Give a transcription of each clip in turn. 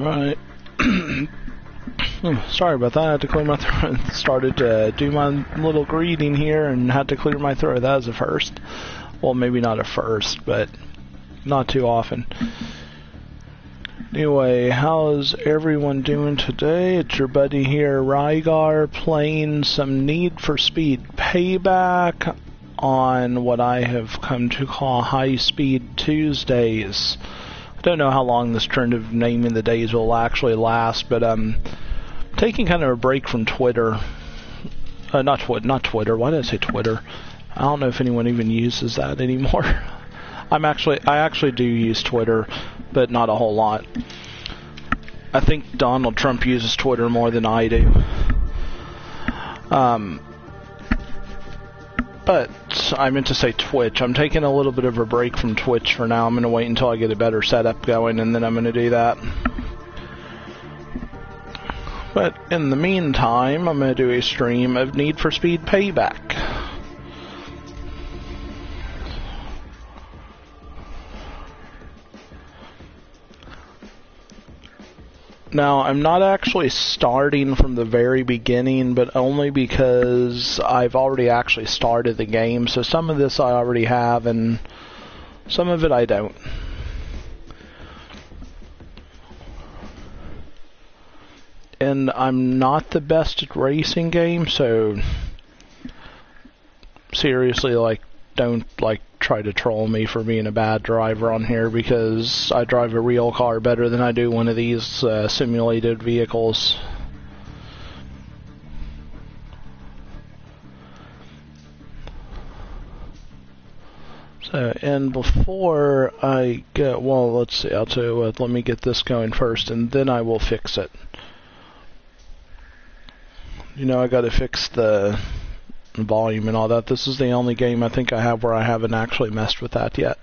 Alright. Sorry about that, I had to clear my throat. Started to do my little greeting here and had to clear my throat. That was a first. Well, maybe not a first, but not too often. Anyway, how's everyone doing today? It's your buddy here, Rygar, playing some Need for Speed Payback on what I have come to call High Speed Tuesdays. I don't know how long this trend of naming the days will actually last, but I'm taking kind of a break from Twitter. Not Twitter. Why did I say Twitter? I don't know if anyone even uses that anymore. I actually do use Twitter, but not a whole lot. I think Donald Trump uses Twitter more than I do. But I meant to say Twitch. I'm taking a little bit of a break from Twitch for now. I'm going to wait until I get a better setup going, and then I'm going to do that. But in the meantime, I'm going to do a stream of Need for Speed Payback. Now, I'm not actually starting from the very beginning, but only because I've already actually started the game, so some of this I already have, and some of it I don't. And I'm not the best at racing games, so seriously, don't try to troll me for being a bad driver on here, because I drive a real car better than I do one of these simulated vehicles. So, and before I go, well, let's see, I'll tell you what, let me get this going first, and then I will fix it. You know, I gotta fix the volume and all that. This is the only game I think I have where I haven't actually messed with that yet.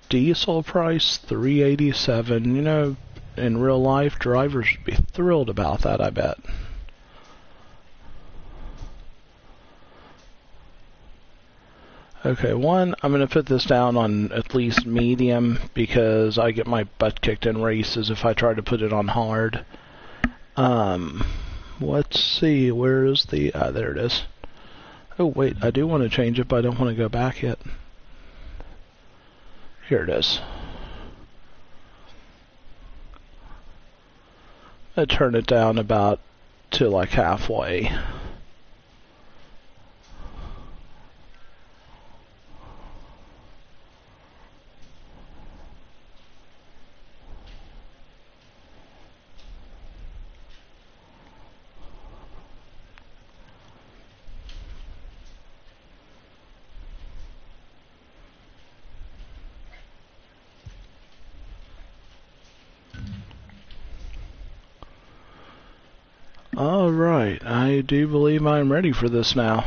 Diesel price $3.87. You know, in real life, drivers would be thrilled about that, I bet. Okay, I'm going to put this down on at least medium, because I get my butt kicked in races if I try to put it on hard. Let's see, where is the... there it is. Oh, wait, I do want to change it, but I don't want to go back yet. Here it is. I turn it down about to like halfway. Alright, I do believe I'm ready for this now.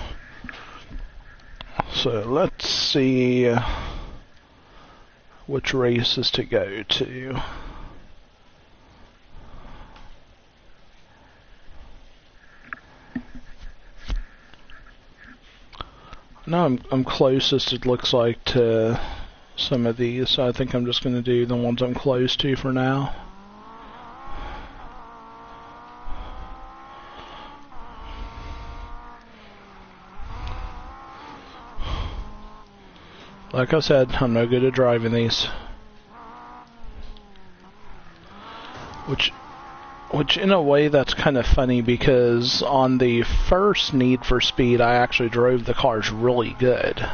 So let's see which races to go to. Now I'm closest, it looks like, to some of these, so I think I'm just going to do the ones I'm close to for now. Like I said, I'm no good at driving these. Which in a way that's kind of funny, because on the first Need for Speed I actually drove the cars really good.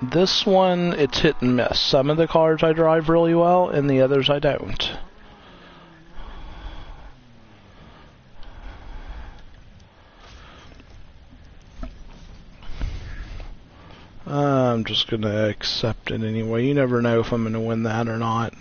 This one, it's hit and miss. Some of the cars I drive really well, and the others I don't. I'm just going to accept it anyway. You never know if I'm going to win that or not.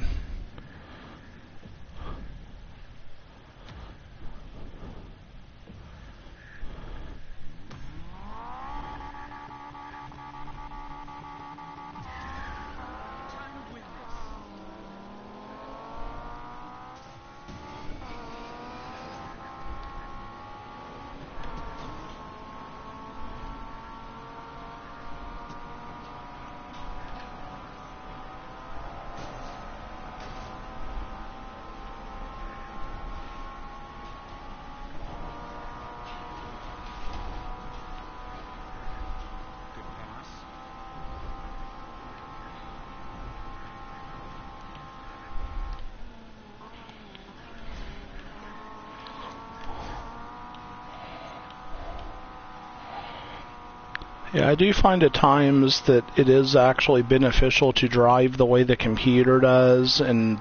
Yeah, I do find at times that it is actually beneficial to drive the way the computer does and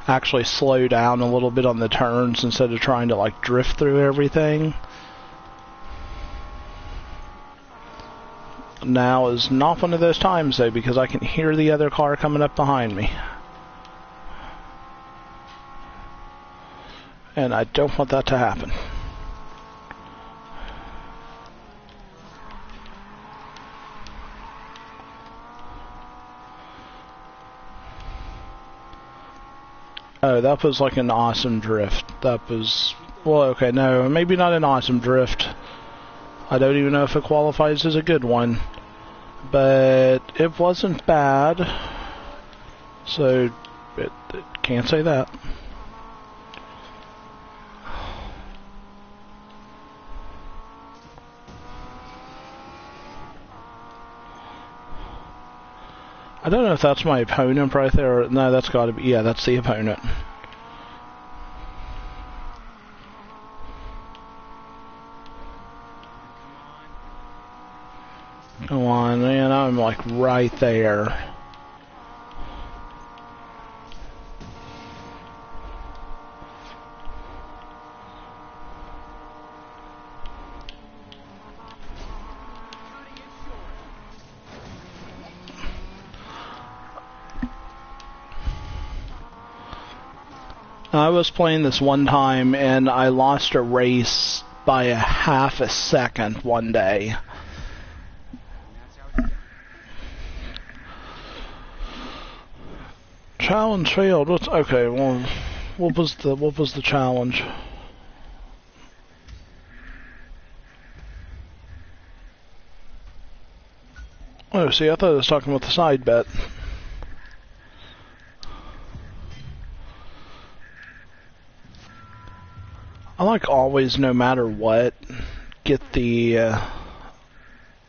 actually slow down a little bit on the turns instead of trying to like drift through everything. Now is not one of those times though, because I can hear the other car coming up behind me. And I don't want that to happen. Oh, that was like an awesome drift. That was... Well, okay, no, maybe not an awesome drift. I don't even know if it qualifies as a good one. But it wasn't bad. So, can't say that. I don't know if that's my opponent right there. Or, no, that's got to be... Yeah, that's the opponent. Come on, man. I'm like right there. I was playing this one time and I lost a race by a half a second one day. Challenge failed. What's okay? Well, what was the challenge? Oh, see, I thought I was talking about the side bet. I like always, no matter what, get the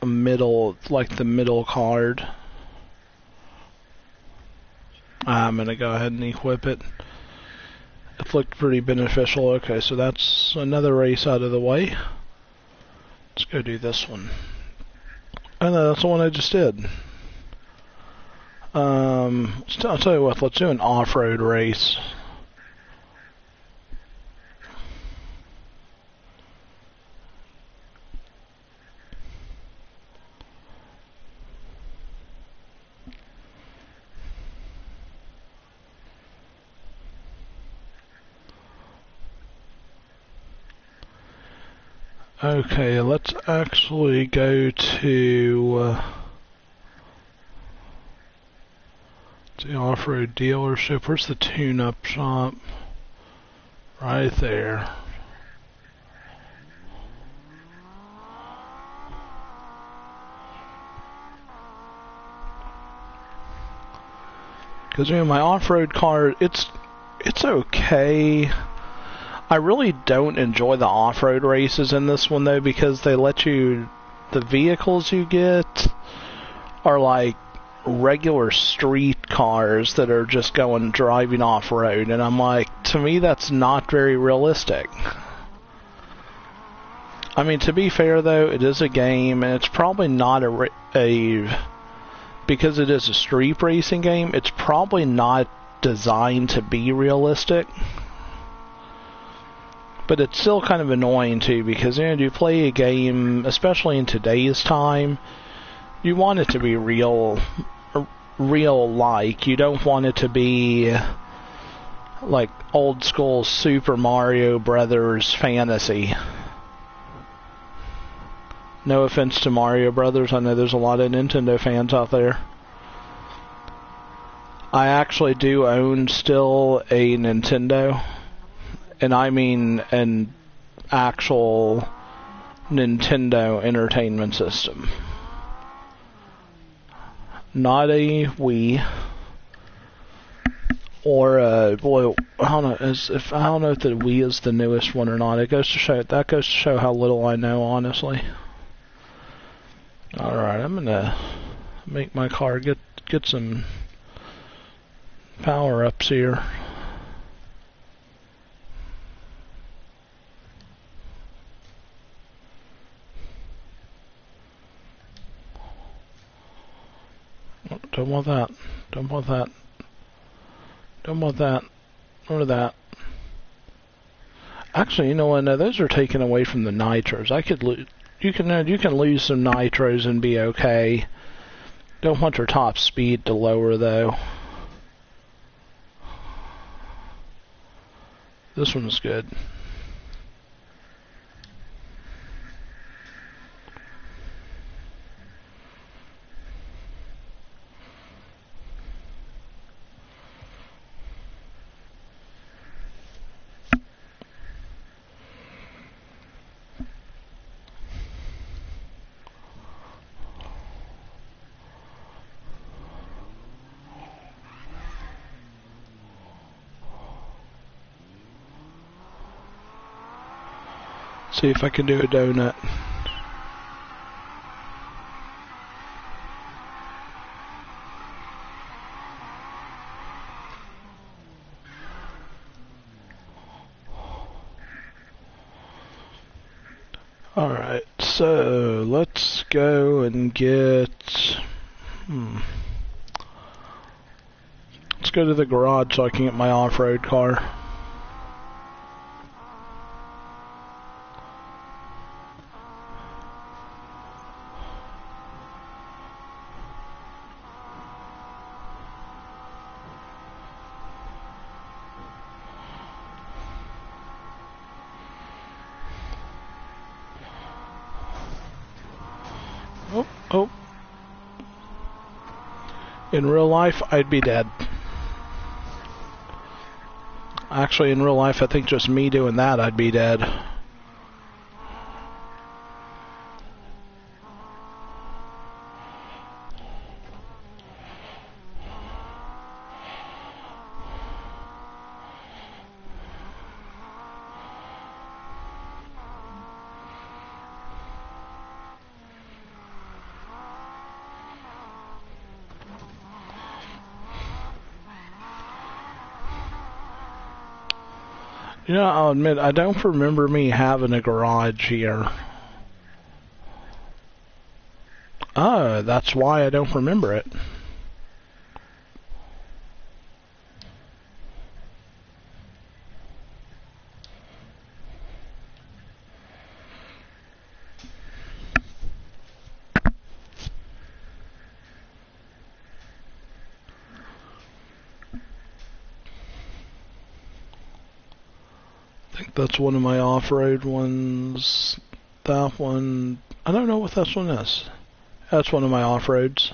middle, like the middle card. I'm gonna go ahead and equip it. It looked pretty beneficial. Okay, so that's another race out of the way. Let's go do this one. Oh no, that's the one I just did. I'll tell you what, let's do an off-road race. Okay, let's actually go to the off-road dealership. Where's the tune-up shop? Right there. Because, you know, my off-road car, it's okay. I really don't enjoy the off-road races in this one, though, because they let you... The vehicles you get are like regular street cars that are just driving off-road, and I'm like, to me, that's not very realistic. I mean, to be fair, though, it is a game, and it's probably not because it is a street racing game, it's probably not designed to be realistic. But it's still kind of annoying too, because you know, you play a game, especially in today's time, you want it to be real-like. You don't want it to be like old school Super Mario Brothers fantasy. No offense to Mario Brothers, I know there's a lot of Nintendo fans out there. I actually do own still a Nintendo. And I mean an actual Nintendo Entertainment System. Not a Wii. Or well, I don't know if the Wii is the newest one or not. That goes to show how little I know, honestly. Alright, I'm gonna make my car get some power ups here. Don't want that. Don't want that. Don't want that. Or that. Actually, you know what? No, those are taken away from the nitros. I could lose. You can lose some nitros and be okay. Don't want your top speed to lower though. This one's good. See if I can do a donut. Alright, so let's go and get... Let's go to the garage so I can get my off-road car. Oh. In real life, I'd be dead. Actually, in real life, I think just me doing that, I'd be dead. You know, I'll admit, I don't remember me having a garage here. Oh, that's why I don't remember it. That's one of my off-road ones. That one, I don't know what this one is. That's one of my off-roads.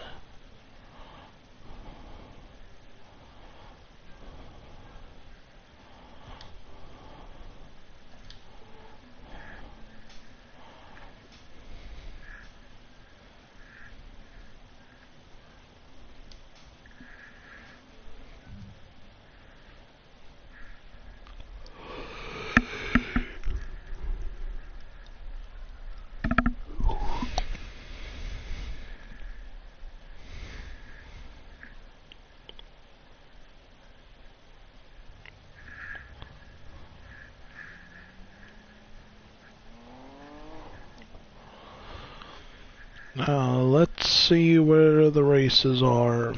Now, let's see where the races are.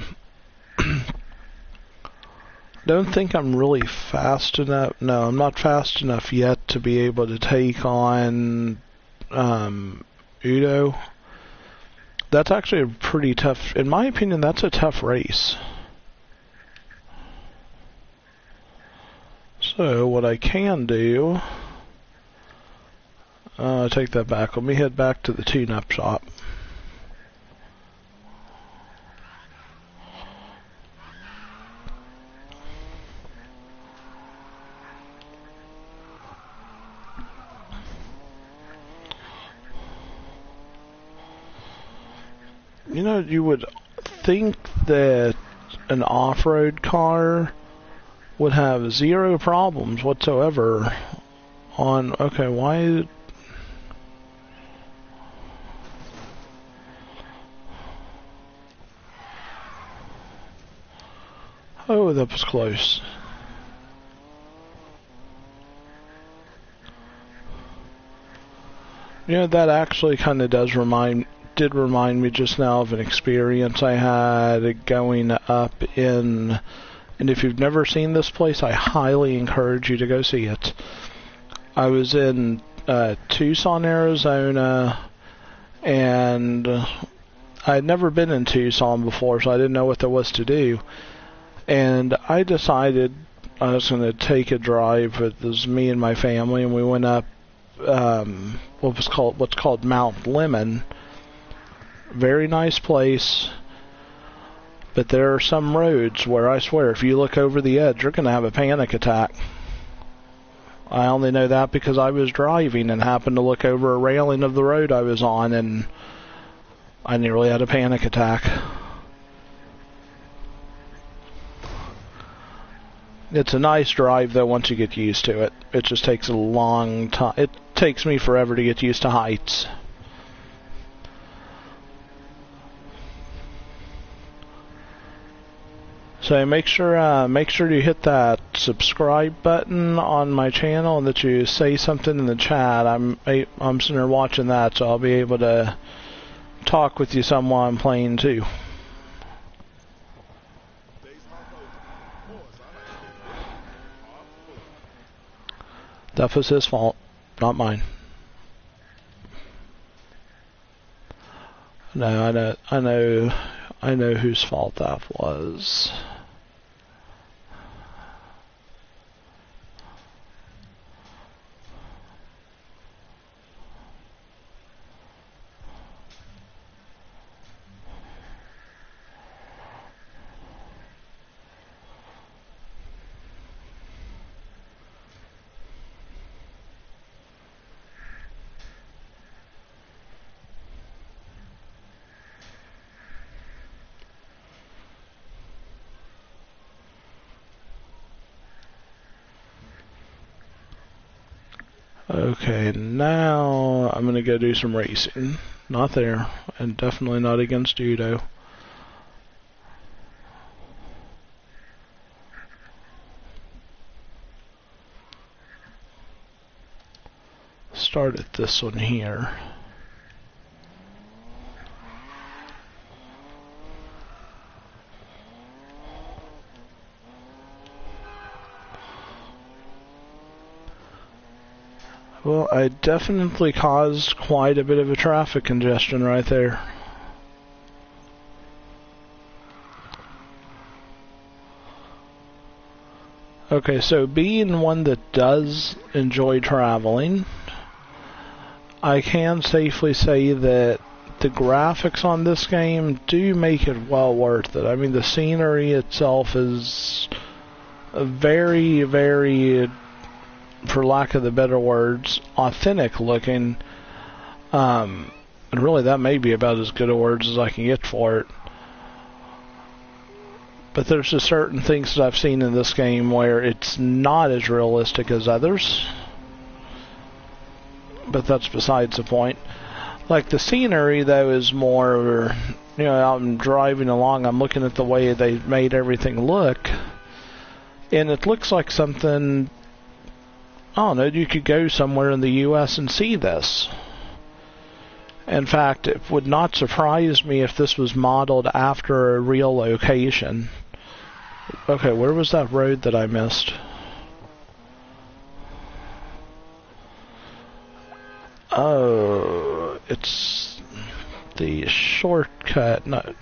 Don't think I'm really fast enough. No, I'm not fast enough yet to be able to take on Udo. That's actually a pretty tough, in my opinion, that's a tough race. So, what I can do, take that back. Let me head back to the tune-up shop. You know, you would think that an off-road car would have zero problems whatsoever on... Okay, why... Oh, that was close. You know, that actually kind of does remind did remind me just now of an experience I had going up in, and if you've never seen this place, I highly encourage you to go see it. I was in Tucson, Arizona, and I'd never been in Tucson before, so I didn't know what there was to do. And I decided I was going to take a drive with me and my family, and we went up what's called Mount Lemon. Very nice place, but there are some roads where I swear if you look over the edge, you're going to have a panic attack. I only know that because I was driving and happened to look over a railing of the road I was on, and I nearly had a panic attack. It's a nice drive, though, once you get used to it. It just takes a long time. It takes me forever to get used to heights. So make sure you hit that subscribe button on my channel and that you say something in the chat. I'm sitting there watching that, so I'll be able to talk with you some while I'm playing too. That was his fault, not mine. No, I know whose fault that was. Okay, now I'm going to go do some racing. Not there, and definitely not against judo. Start at this one here. Well, I definitely caused quite a bit of a traffic congestion right there. Okay, so being one that does enjoy traveling, I can safely say that the graphics on this game do make it well worth it. I mean, the scenery itself is very, very, for lack of the better words, authentic looking. And really, that may be about as good a words as I can get for it. But there's just certain things that I've seen in this game where it's not as realistic as others. But that's besides the point. Like the scenery, though, is more, you know, I'm driving along, I'm looking at the way they made everything look. And it looks like something, I don't know, you could go somewhere in the U.S. and see this. In fact, it would not surprise me if this was modeled after a real location. Okay, where was that road that I missed? Oh, it's the shortcut. Not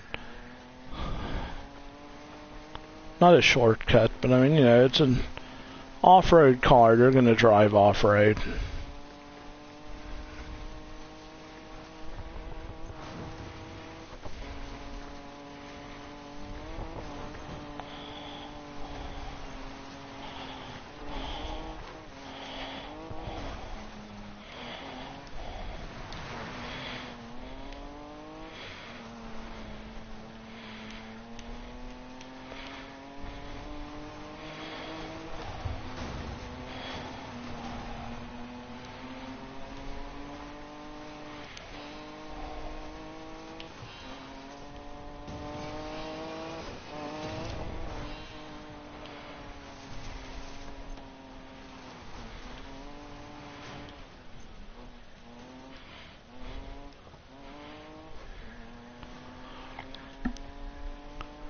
a shortcut, but I mean, you know, it's an off-road car. They're going to drive off-road.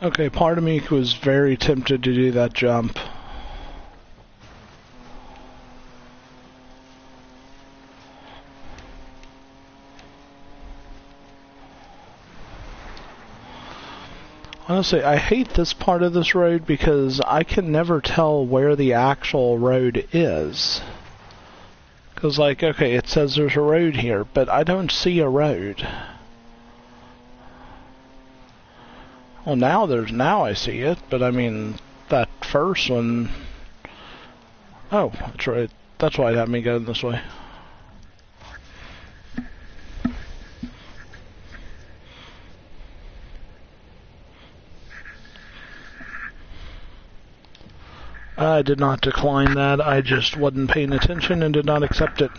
Okay, part of me was very tempted to do that jump. Honestly, I hate this part of this road because I can never tell where the actual road is. Because, like, okay, it says there's a road here, but I don't see a road. Well, now I see it, but I mean, that first one... Oh, that's right. That's why it had me going this way. I did not decline that. I just wasn't paying attention and did not accept it.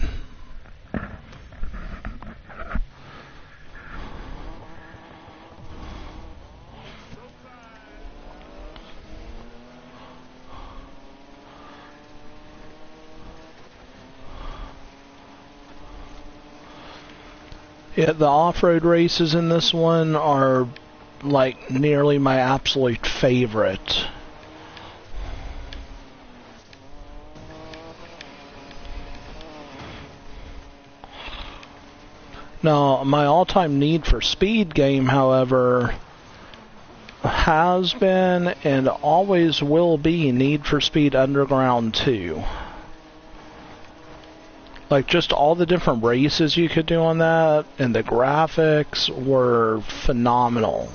Yeah, the off-road races in this one are like nearly my absolute favorite. Now, my all-time Need for Speed game, however, has been and always will be Need for Speed Underground 2. Like, just all the different races you could do on that, and the graphics were phenomenal.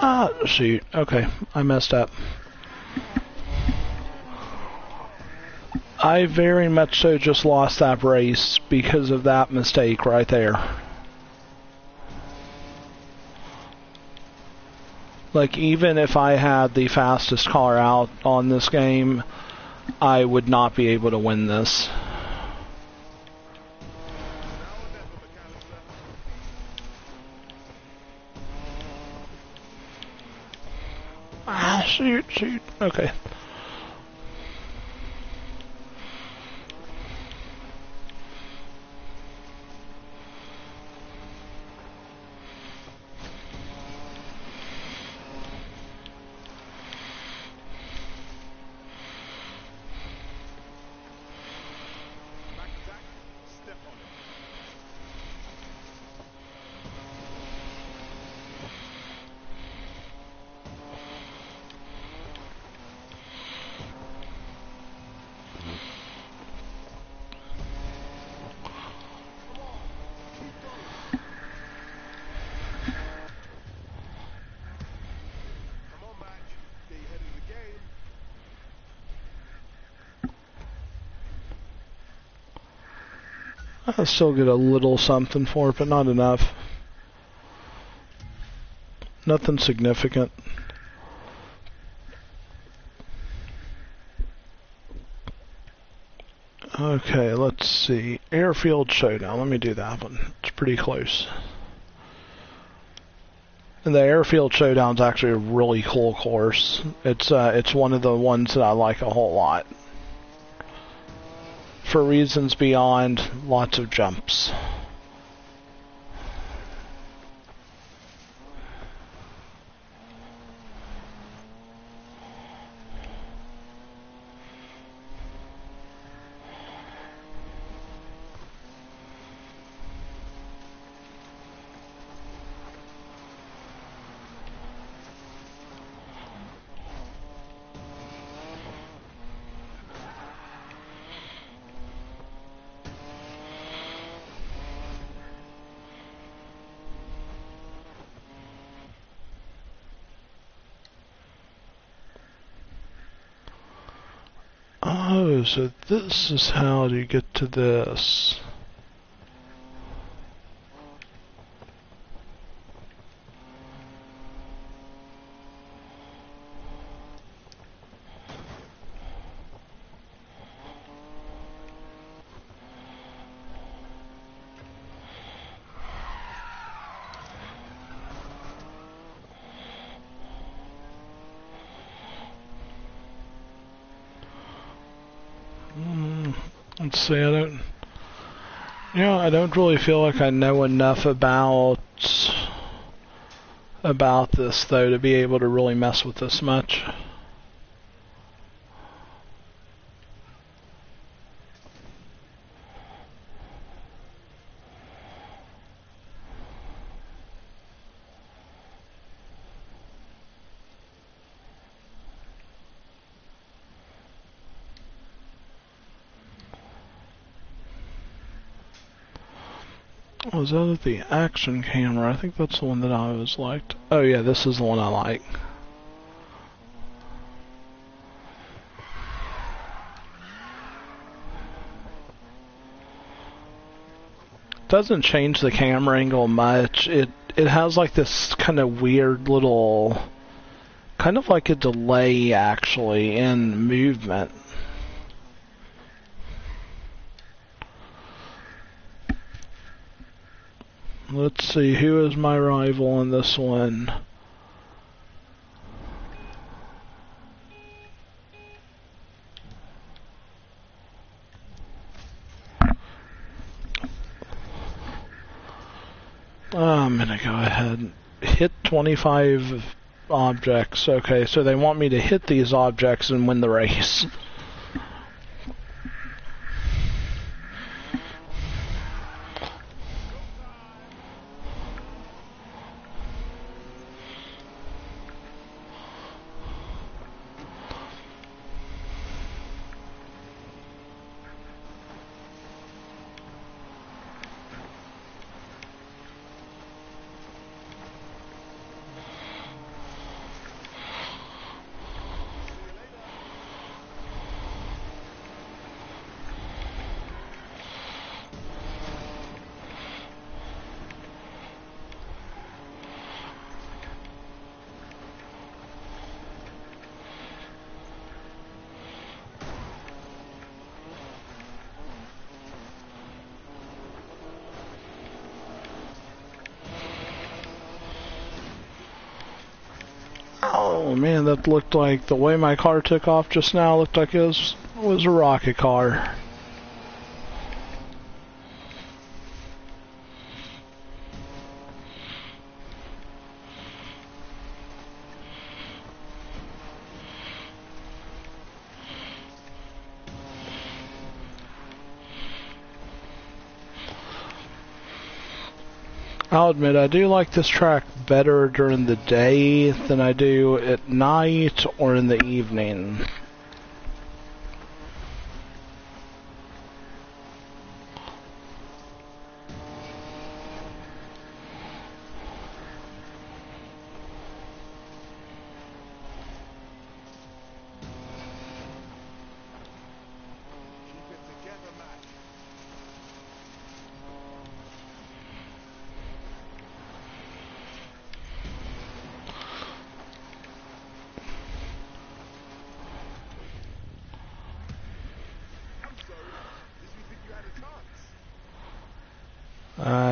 Ah, shoot. Okay, I messed up. I very much so just lost that race because of that mistake right there. Like, even if I had the fastest car out on this game, I would not be able to win this. Ah, shoot. Okay. I still get a little something for it, but not enough. Nothing significant. Okay, let's see. Airfield Showdown. Let me do that one. It's pretty close. And the Airfield Showdown's actually a really cool course. It's one of the ones that I like a whole lot. For reasons beyond lots of jumps. Oh, so this is how you get to this. Let's see, I don't really feel like I know enough about this though to be able to really mess with this much. Was that the action camera? I think that's the one that I always liked. Oh yeah, this is the one I like. Doesn't change the camera angle much. It has like this kind of weird little, kind of like a delay actually in movement. Let's see, who is my rival in this one? I'm gonna go ahead and hit 25 objects. Okay, so they want me to hit these objects and win the race. Oh man, that looked like, the way my car took off just now looked like it was a rocket car. I'll admit, I do like this track better during the day than I do at night or in the evening.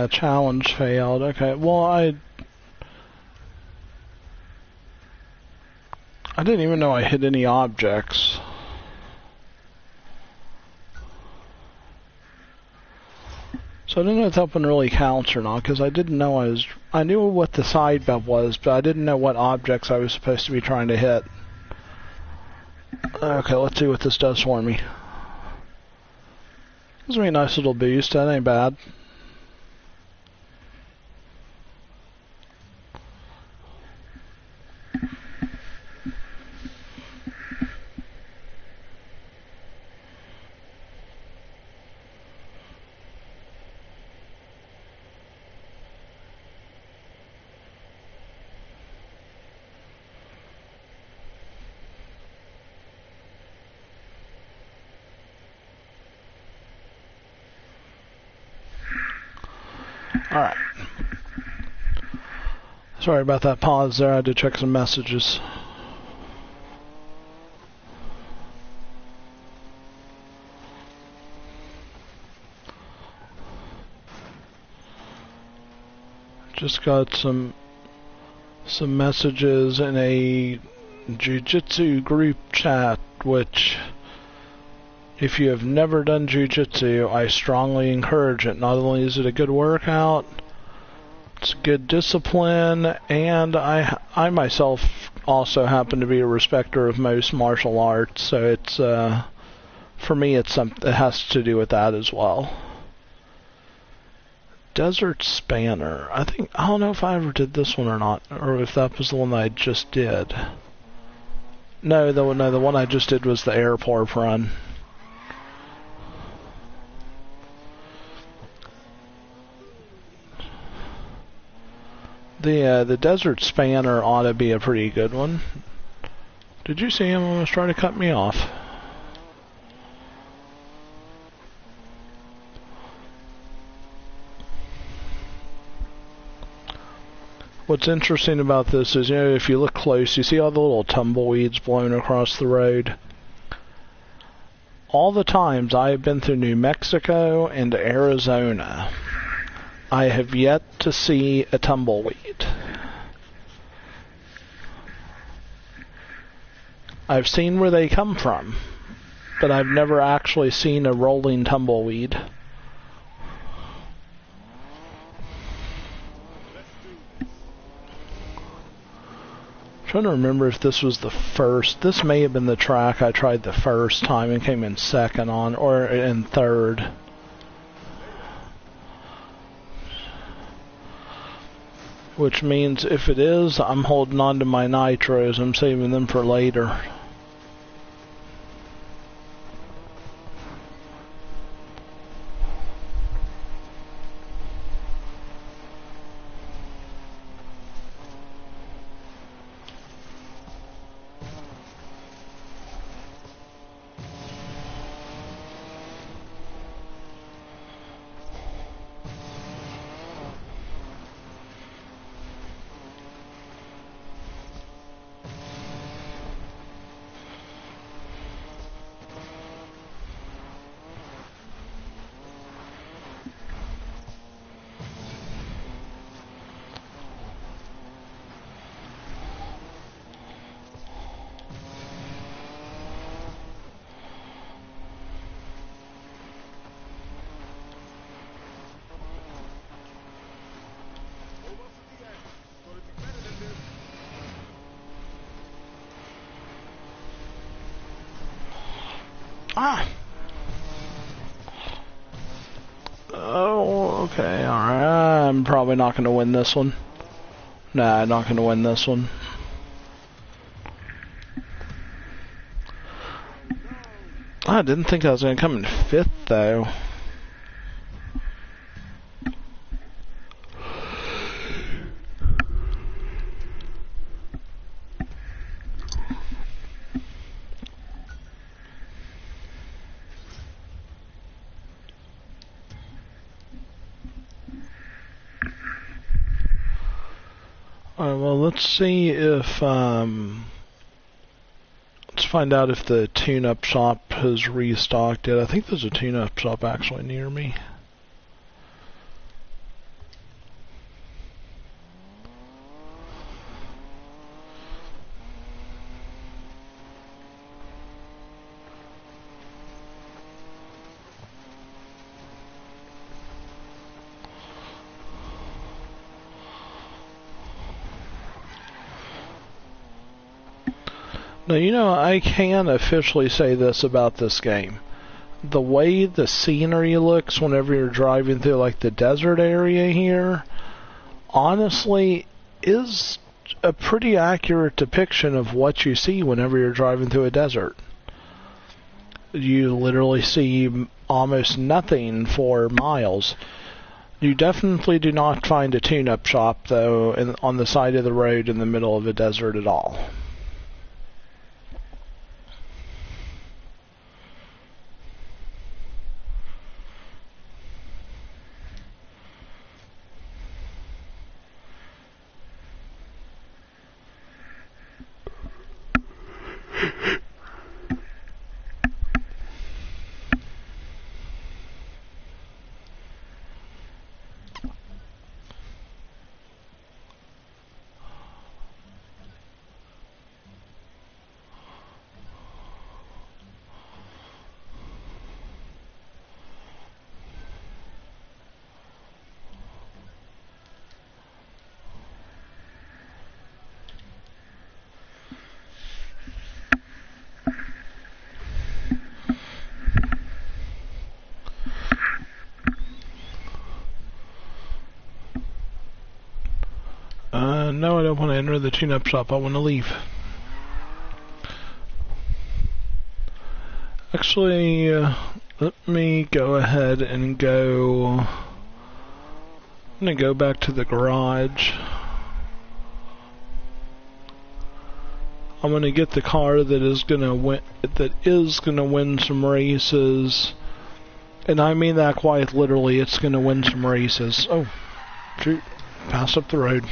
Challenge failed. Okay, well, I didn't even know I hit any objects. So I don't know if that one really counts or not, because I didn't know I knew what the side bump was, but I didn't know what objects I was supposed to be trying to hit. Okay, let's see what this does for me. Gives me a nice little boost, that ain't bad. Alright. Sorry about that pause there, I had to check some messages. Just got some messages in a jiu-jitsu group chat, which If you have never done jiu-jitsu, I strongly encourage it. Not only is it a good workout, it's good discipline, and I myself also happen to be a respecter of most martial arts, so it's for me it has to do with that as well. Desert Spanner. I don't know if I ever did this one or not, or if that was the one that I just did. No, the one I just did was the airport run. The Desert Spanner ought to be a pretty good one. Did you see him almost try to cut me off? What's interesting about this is, if you look close, you see all the little tumbleweeds blowing across the road. All the times I have been through New Mexico and Arizona, I have yet to see a tumbleweed. I've seen where they come from, but I've never actually seen a rolling tumbleweed. I'm trying to remember if this was the first. This may have been the track I tried the first time and came in second on, or in third. Which means if it is, I'm holding on to my nitros. I'm saving them for later. Ah! Oh, okay, alright. I'm probably not going to win this one. Nah, I'm not going to win this one. I didn't think I was going to come in fifth, though. Alright, well, let's see if, let's find out if the tune-up shop has restocked it. I think there's a tune-up shop actually near me. Now, I can officially say this about this game. The way the scenery looks whenever you're driving through, like, the desert area here, honestly, is a pretty accurate depiction of what you see whenever you're driving through a desert. You literally see almost nothing for miles. You definitely do not find a tune-up shop, though, on the side of the road in the middle of a desert at all. don't want to enter the tune-up shop. I want to leave. Actually, let me go ahead and go... I'm going to go back to the garage. I'm going to get the car that is going to win some races. And I mean that quite literally. It's going to win some races. Oh, shoot. Pass up the road.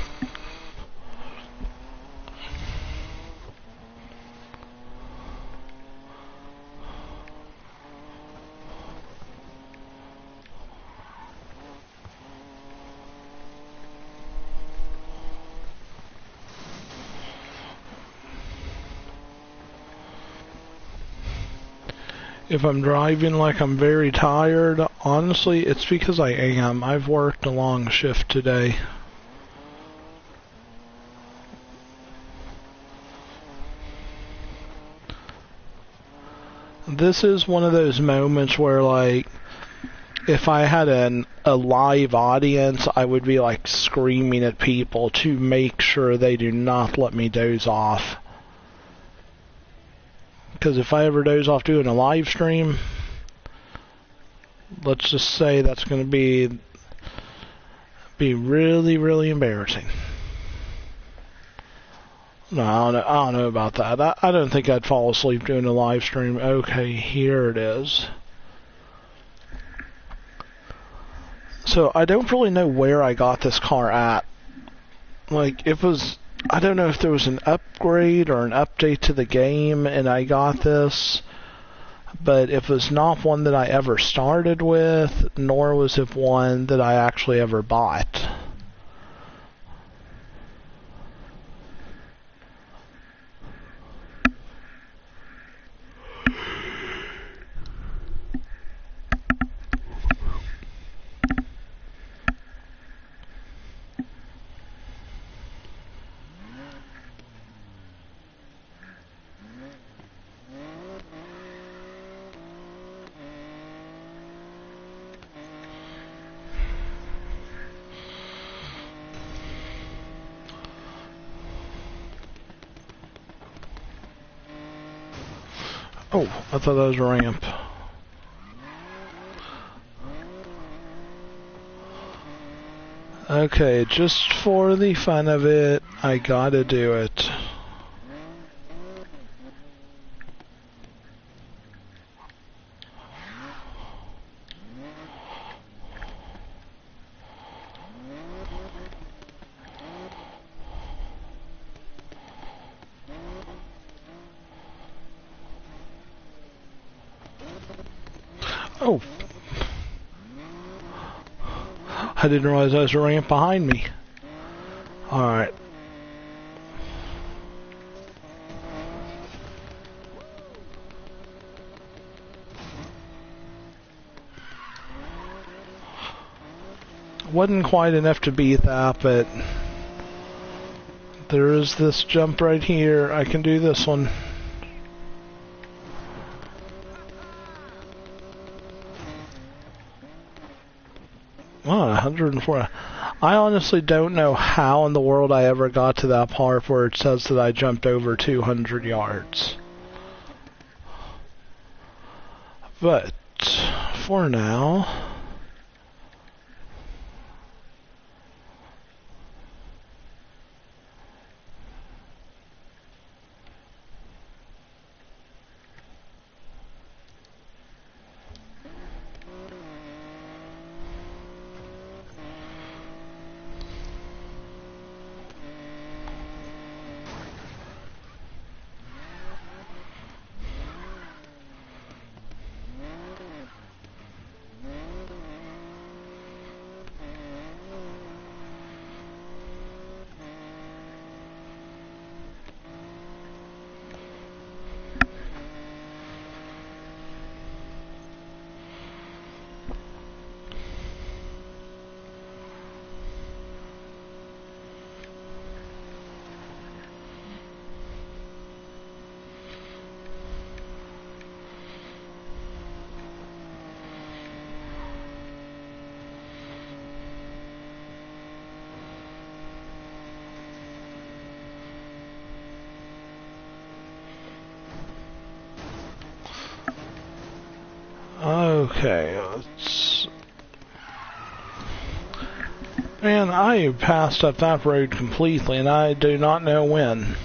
If I'm driving like I'm very tired, honestly, it's because I am. I've worked a long shift today. This is one of those moments where, like, if I had a live audience, I would be, like, screaming at people to make sure they do not let me doze off. Because if I ever doze off doing a live stream, let's just say that's going to be really, really embarrassing. No, I don't know about that. I don't think I'd fall asleep doing a live stream. Okay, here it is. So I don't really know where I got this car at. Like, I don't know if there was an upgrade or an update to the game and I got this, but it was not one that I ever started with, nor was it one that I actually ever bought. Oh, I thought that was a ramp. Okay, just for the fun of it, I gotta do it. Oh. I didn't realize there was a ramp behind me. Alright. Wasn't quite enough to beat that, but there is this jump right here. I can do this one. Wow, 104. I honestly don't know how in the world I ever got to that part where it says that I jumped over 200 yards. But, for now... Okay, let's... Man, I passed up that road completely, and I do not know when.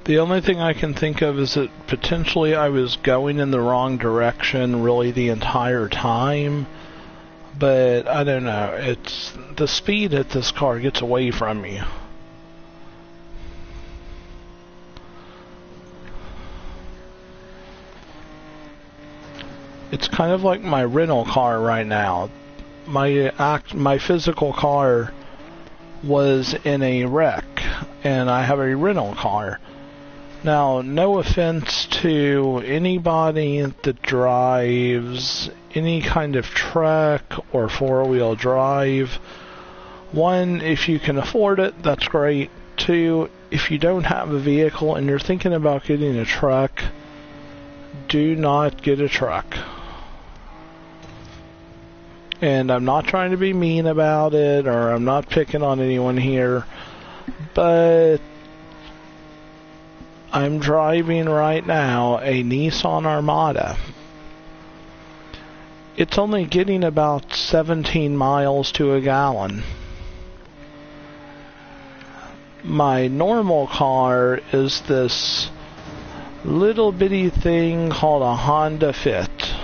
The only thing I can think of is that potentially I was going in the wrong direction really the entire time. But I don't know, it's the speed that this car gets away from you. It's kind of like my rental car right now. My physical car was in a wreck, and I have a rental car. Now, no offense to anybody that drives any kind of truck or four-wheel drive. One, if you can afford it, that's great. Two, if you don't have a vehicle and you're thinking about getting a truck, do not get a truck. And I'm not trying to be mean about it, or I'm not picking on anyone here, but I'm driving right now a Nissan Armada. It's only getting about 17 miles to a gallon. My normal car is this little bitty thing called a Honda Fit.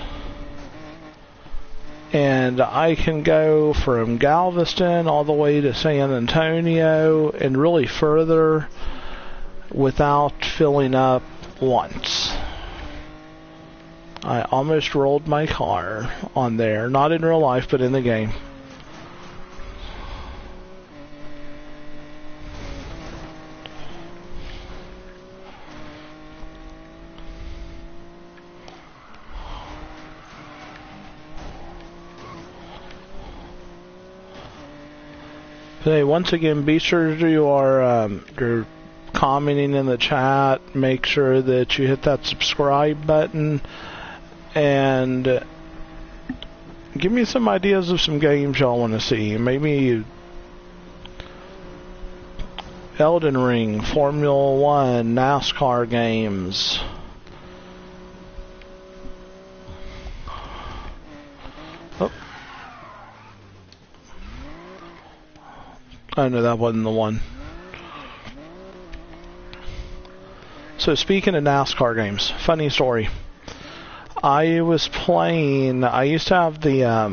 And I can go from Galveston all the way to San Antonio and really further without filling up once. I almost rolled my car on there, not in real life, but in the game. Hey, once again, be sure you are you're commenting in the chat. Make sure that you hit that subscribe button. And give me some ideas of some games y'all want to see. Maybe Elden Ring, Formula 1, NASCAR games. Oh. I know that wasn't the one. So speaking of NASCAR games, funny story. I was playing, I used to have the, I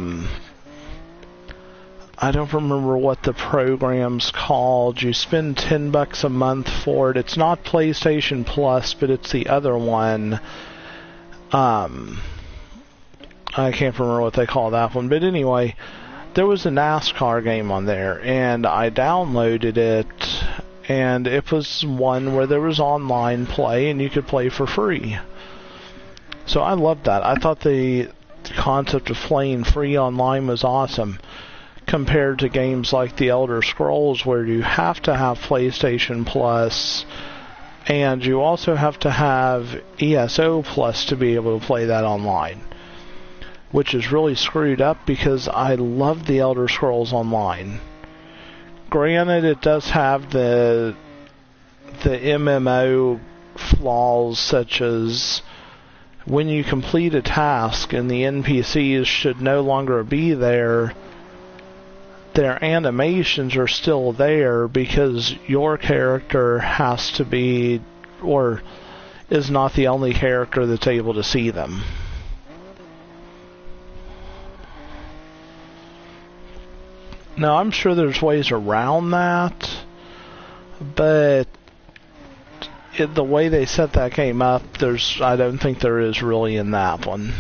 don't remember what the program's called. You spend $10 a month for it. It's not PlayStation Plus, but it's the other one. I can't remember what they call that one. But anyway, there was a NASCAR game on there, and I downloaded it, and it was one where there was online play, and you could play for free. So I loved that. I thought the concept of playing free online was awesome, compared to games like The Elder Scrolls, where you have to have PlayStation Plus, and you also have to have ESO Plus to be able to play that online, which is really screwed up because I love The Elder Scrolls Online. Granted, it does have the MMO flaws, such as when you complete a task and the NPCs should no longer be there, their animations are still there because your character has to be, or is not the only character that's able to see them. Now, I'm sure there's ways around that, but the way they set that game up, I don't think there is really in that one.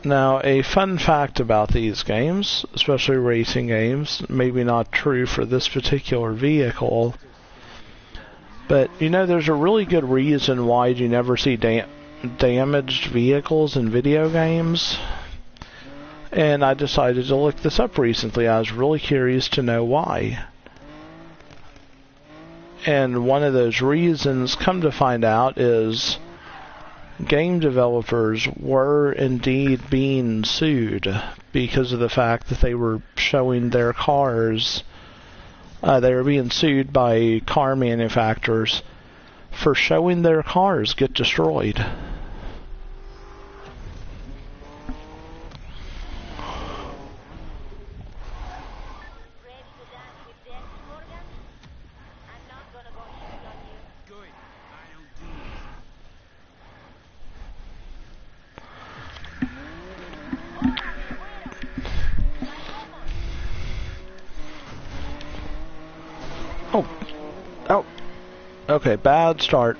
Now, a fun fact about these games, especially racing games, maybe not true for this particular vehicle, but you know, there's a really good reason why you never see damaged vehicles in video games. And I decided to look this up recently. I was really curious to know why. And one of those reasons, come to find out, is game developers were indeed being sued because of the fact that they were showing their cars. They were being sued by car manufacturers for showing their cars get destroyed. Oh, okay, bad start.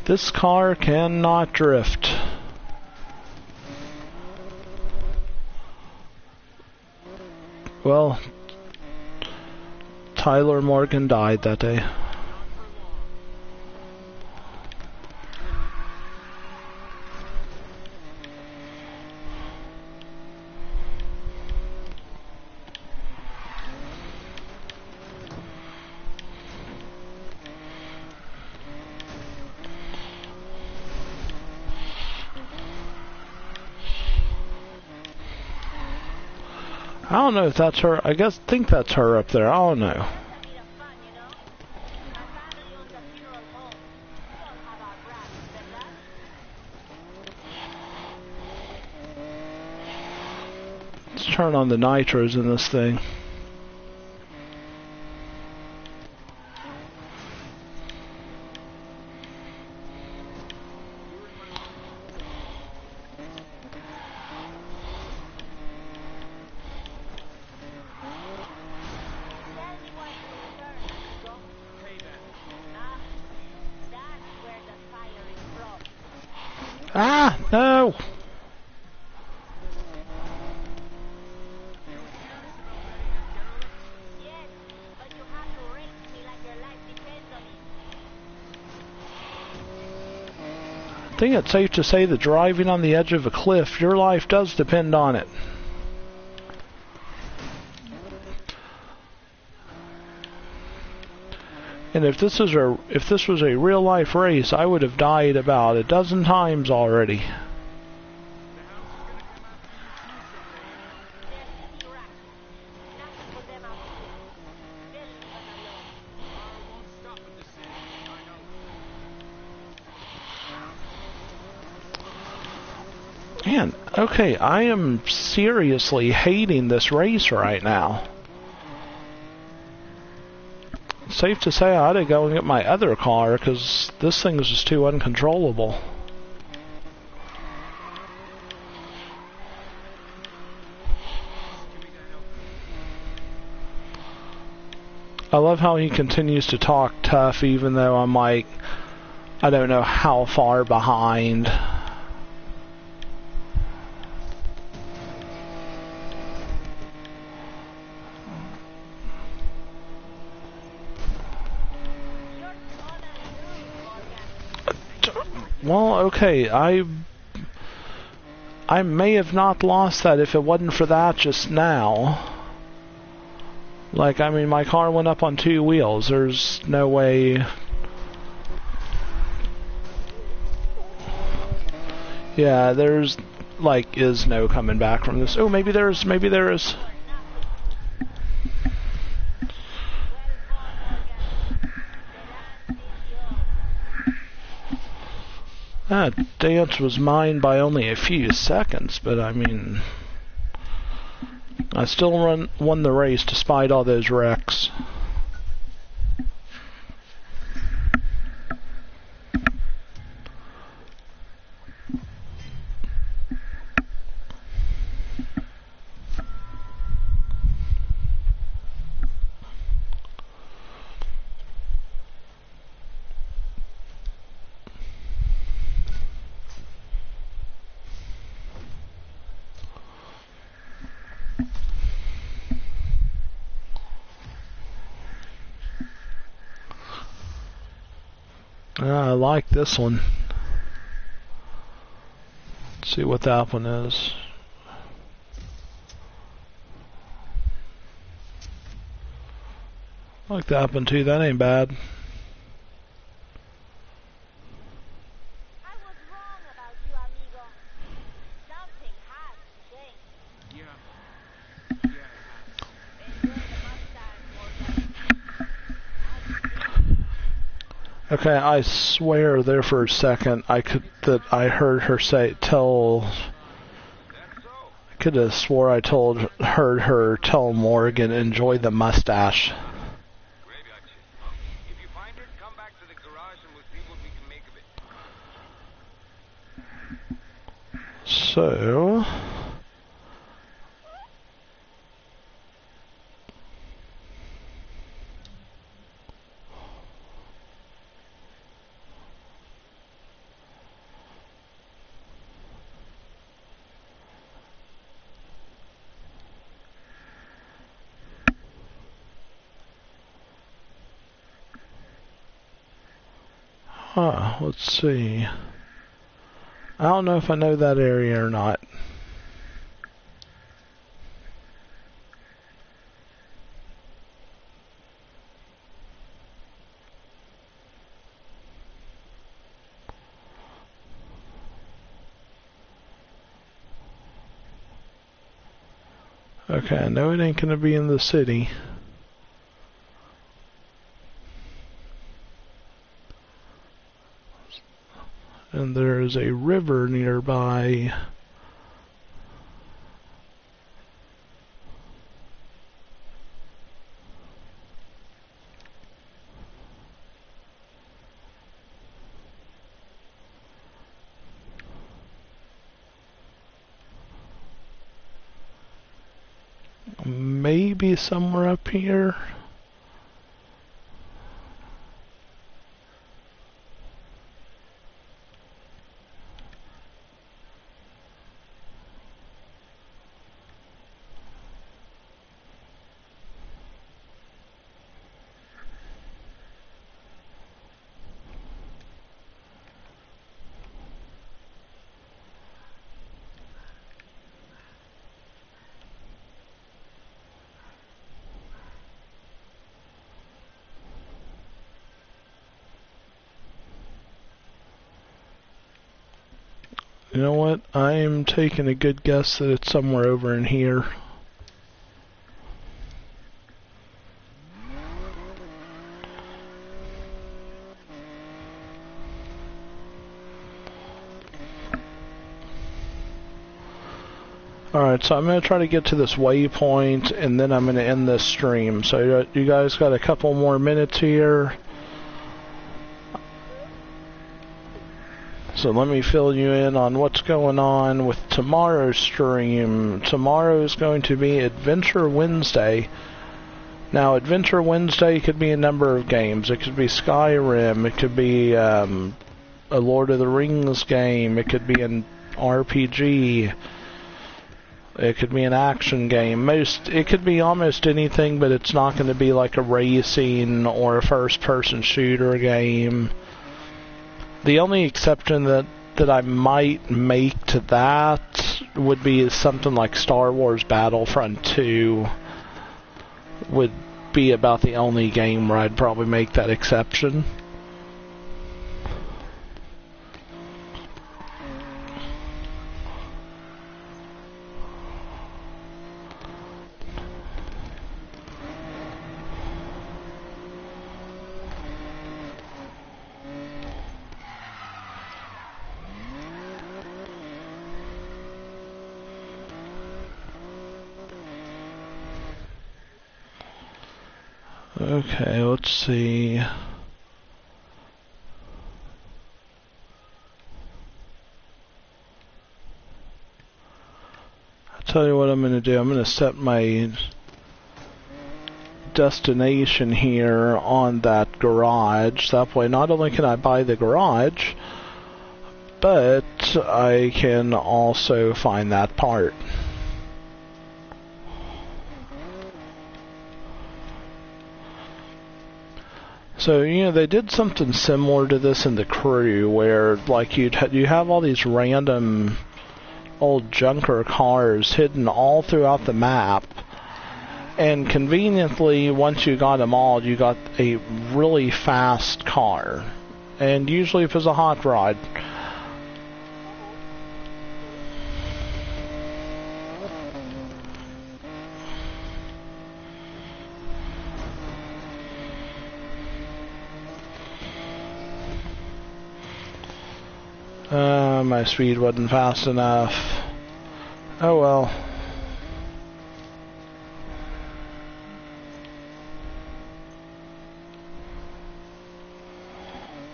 This car cannot drift. Well, Tyler Morgan died that day. I don't know if that's her. I think that's her up there. I don't know. Let's turn on the nitros in this thing. Ah, no! I think it's safe to say that driving on the edge of a cliff, your life does depend on it. And if this was a real life race, I would have died about a dozen times already. Man, okay, I am seriously hating this race right now. Safe to say I ought to go and get my other car because this thing is just too uncontrollable. I love how he continues to talk tough even though I'm like, I don't know how far behind. Well, okay, I may have not lost that if it wasn't for that just now. Like, I mean, my car went up on 2 wheels. There's no way. Yeah, there's, like, is no coming back from this. Oh, maybe there is. That dance was mine by only a few seconds, but I mean, I still won the race despite all those wrecks. I like this one. See what that one is. I like that one too, that ain't bad. I was wrong about you, amigo. Something has changed. Yeah, it has. Enjoy the Mustang more than Okay, I swear there for a second I heard her I could have swore I heard her tell Morgan, enjoy the mustache. Great action. If you find it, come back to the garage and we'll see what we can make of it. So... let's see. I don't know if I know that area or not. Okay, I know it ain't gonna be in the city. And there is a river nearby. Maybe somewhere up here. You know what? I'm taking a good guess that it's somewhere over in here. Alright, so I'm going to try to get to this waypoint, and then I'm going to end this stream. So you guys got a couple more minutes here. So let me fill you in on what's going on with tomorrow's stream. Tomorrow is going to be Adventure Wednesday. Now, Adventure Wednesday could be a number of games. It could be Skyrim. It could be a Lord of the Rings game. It could be an RPG. It could be an action game. It could be almost anything, but it's not going to be like a racing or a first-person shooter game. The only exception that I might make to that would be something like Star Wars Battlefront 2 would be about the only game where I'd probably make that exception. Okay, let's see. I'll tell you what I'm going to do. I'm going to set my destination here on that garage. That way, not only can I buy the garage, but I can also find that part. So, you know, they did something similar to this in The Crew, where, like, you have all these random old junker cars hidden all throughout the map. And conveniently, once you got them all, you got a really fast car. And usually if it's a hot rod. My speed wasn't fast enough. Oh well.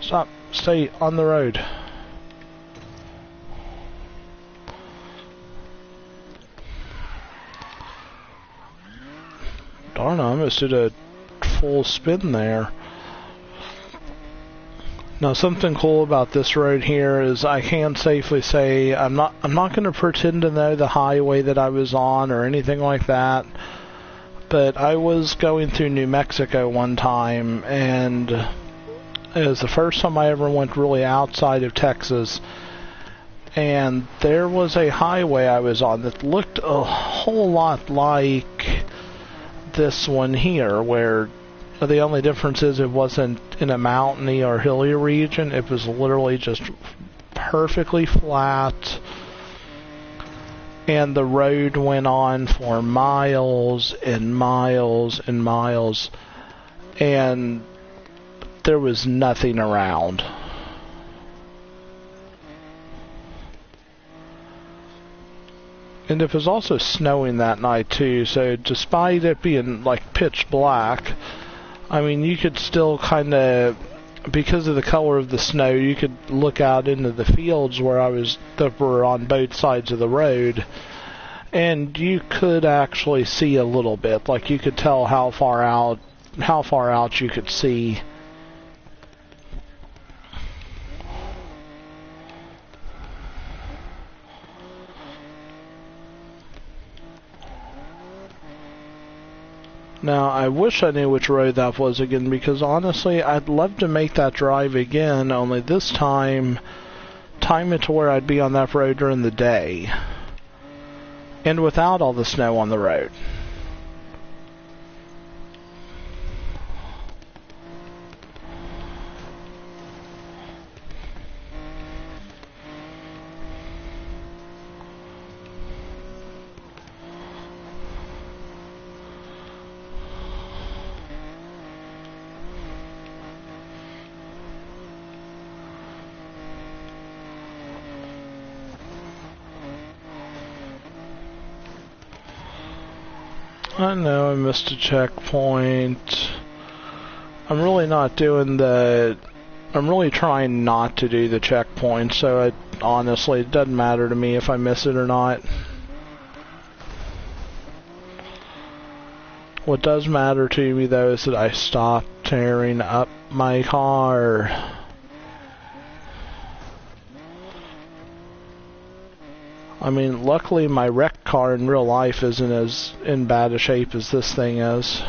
Stop. Stay on the road. Darn, I almost did a full spin there. Now, something cool about this road here is I can safely say I'm not going to pretend to know the highway that I was on or anything like that. But I was going through New Mexico one time, and it was the first time I ever went really outside of Texas. And there was a highway I was on that looked a whole lot like this one here, where the only difference is it wasn't in a mountainy or hilly region. It was literally just perfectly flat. And the road went on for miles and miles and miles. And there was nothing around. And it was also snowing that night too, so despite it being like pitch black, I mean, you could still kind of, because of the color of the snow, you could look out into the fields that were on both sides of the road, and you could actually see a little bit. Like, you could tell how far out you could see. Now, I wish I knew which road that was again, because honestly, I'd love to make that drive again, only this time it to where I'd be on that road during the day. And without all the snow on the road. I know I missed a checkpoint. I'm really trying not to do the checkpoint, so honestly, it doesn't matter to me if I miss it or not. What does matter to me, though, is that I stop tearing up my car. I mean, luckily my wrecked car in real life isn't as in bad a shape as this thing is.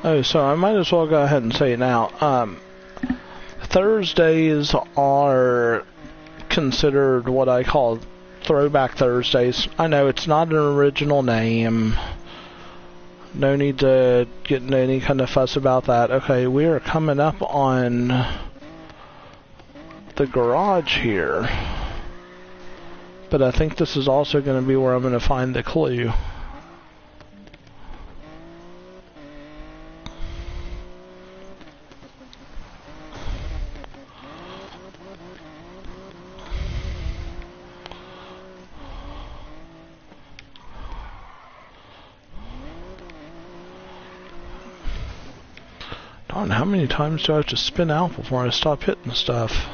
Oh, so I might as well go ahead and say it now. Thursdays are considered what I call Throwback Thursdays. I know it's not an original name. No need to get into any kind of fuss about that. Okay, we are coming up on the garage here. But I think this is also going to be where I'm going to find the clue. Darn, how many times do I have to spin out before I stop hitting stuff?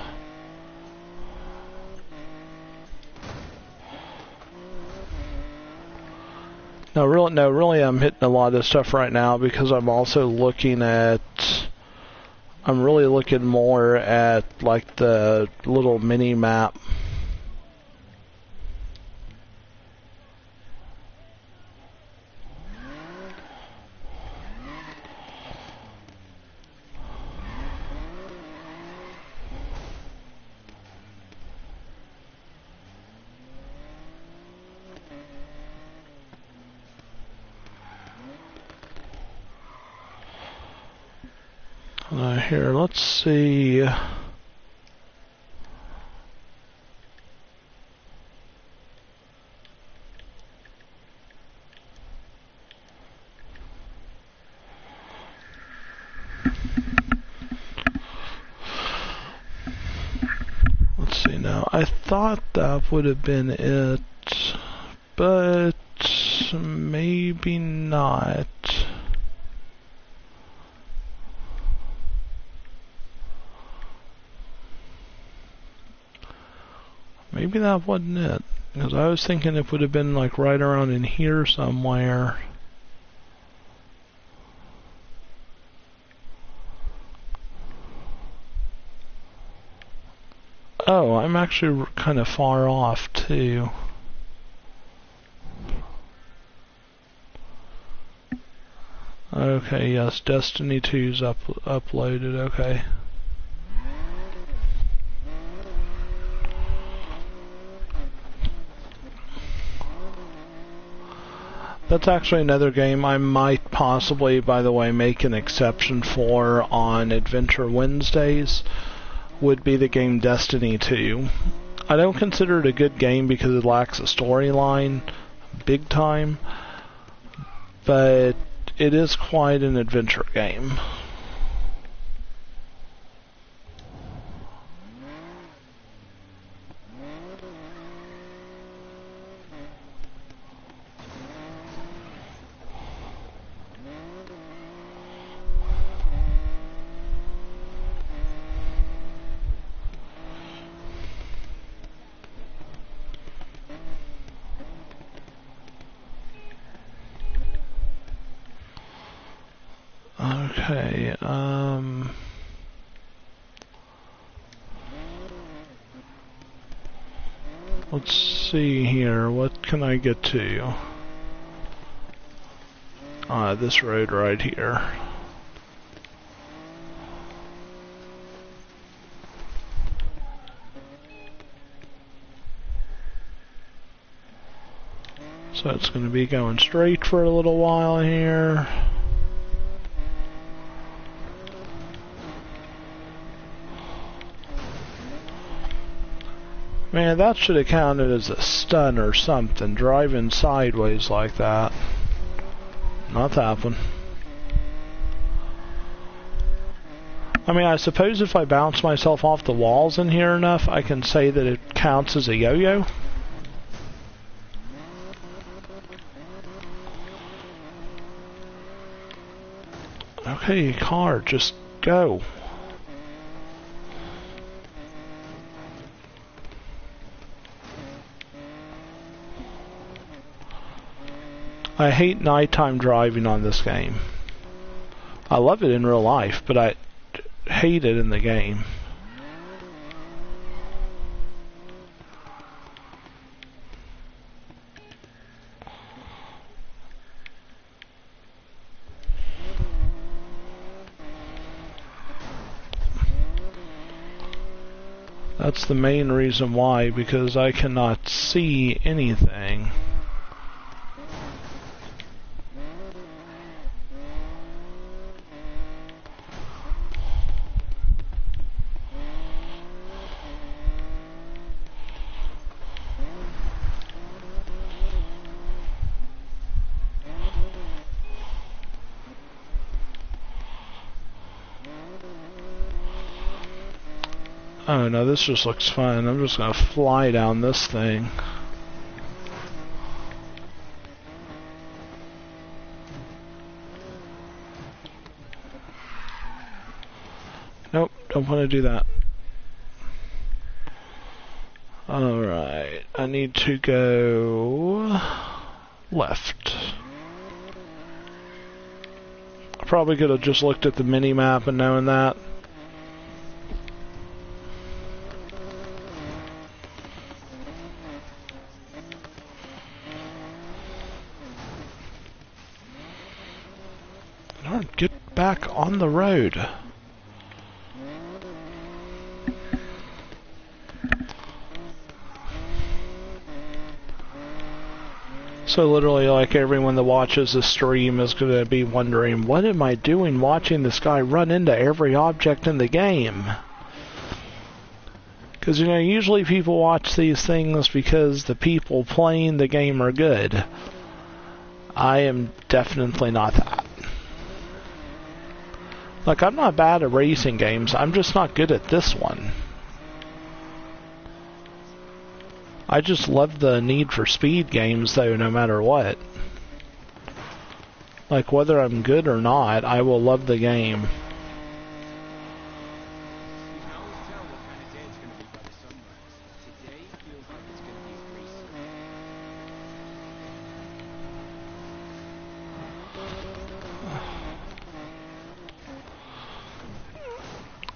No, really, I'm hitting a lot of stuff right now because I'm also looking at. I'm really looking more at like the little mini map. Here, let's see. Let's see now. I thought that would have been it, but maybe not. Maybe that wasn't it, because I was thinking it would have been like right around in here somewhere. Oh, I'm actually kind of far off too. Okay, yes, Destiny 2's uploaded, okay. That's actually another game I might possibly, by the way, make an exception for on Adventure Wednesdays, would be the game Destiny 2. I don't consider it a good game because it lacks a storyline, big time, but it is quite an adventure game. Okay, let's see here, what can I get to? This road right here. So it's going to be going straight for a little while here. Man, that should have counted as a stun or something, driving sideways like that. Not that one. I mean, I suppose if I bounce myself off the walls in here enough, I can say that it counts as a yo-yo. Okay, car, just go. I hate nighttime driving on this game. I love it in real life, but I hate it in the game. That's the main reason why, because I cannot see anything. Oh no, this just looks fun. I'm just gonna fly down this thing. Nope, don't want to do that. Alright, I need to go left. probably could have just looked at the mini-map and known that. Darn, get back on the road. So literally, like, everyone that watches the stream is going to be wondering, what am I doing watching this guy run into every object in the game? Because, you know, usually people watch these things because the people playing the game are good. I am definitely not that. Like, I'm not bad at racing games, I'm just not good at this one. I just love the Need For Speed games, though, no matter what. Like, whether I'm good or not, I will love the game. You can always tell what kind of day it's going to be by the sunrise. Today feels like it's going to be a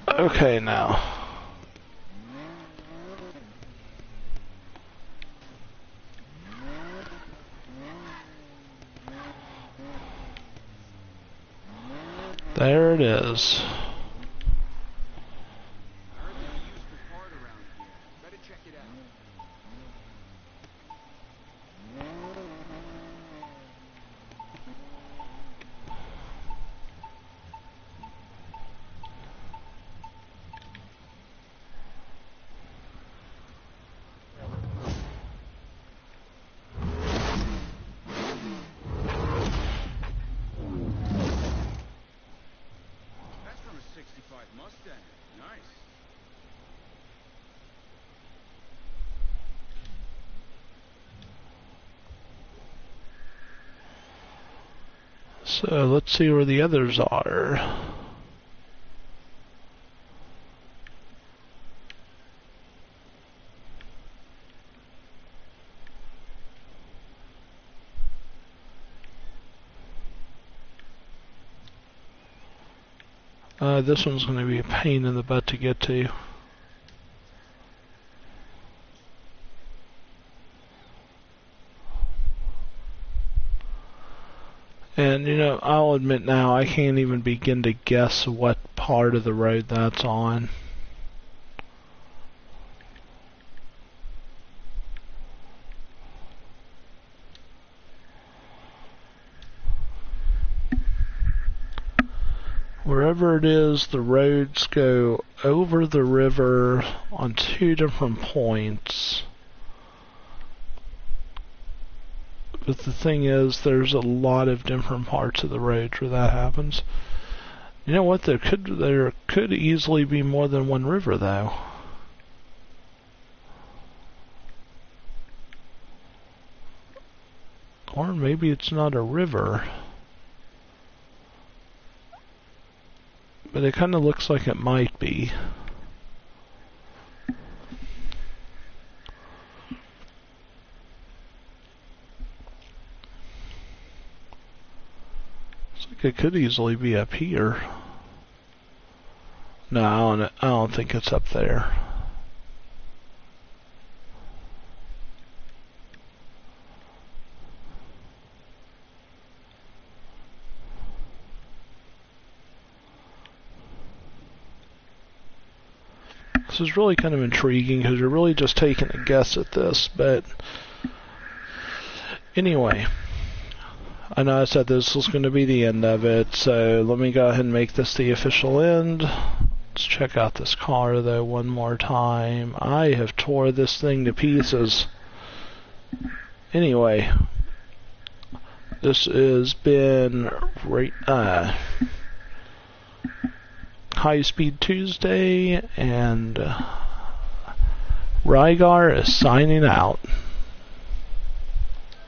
greasy. Okay, now. There it is. I heard there's a useful part around here. Better check it out. That's from a '65 Mustang. Nice. So let's see where the others are. This one's going to be a pain in the butt to get to. And, you know, I'll admit now, I can't even begin to guess what part of the road that's on. Wherever it is, the roads go over the river on two different points. But the thing is, there's a lot of different parts of the road where that happens. You know what? There could easily be more than one river, though. Or maybe it's not a river. But it kind of looks like it might be. Looks like it could easily be up here. No, I don't think it's up there. This is really kind of intriguing because you're really just taking a guess at this, but anyway, I know I said this was going to be the end of it, so let me go ahead and make this the official end. Let's check out this car though one more time. I have tore this thing to pieces. Anyway, this has been High Speed Tuesday, and Rygar is signing out.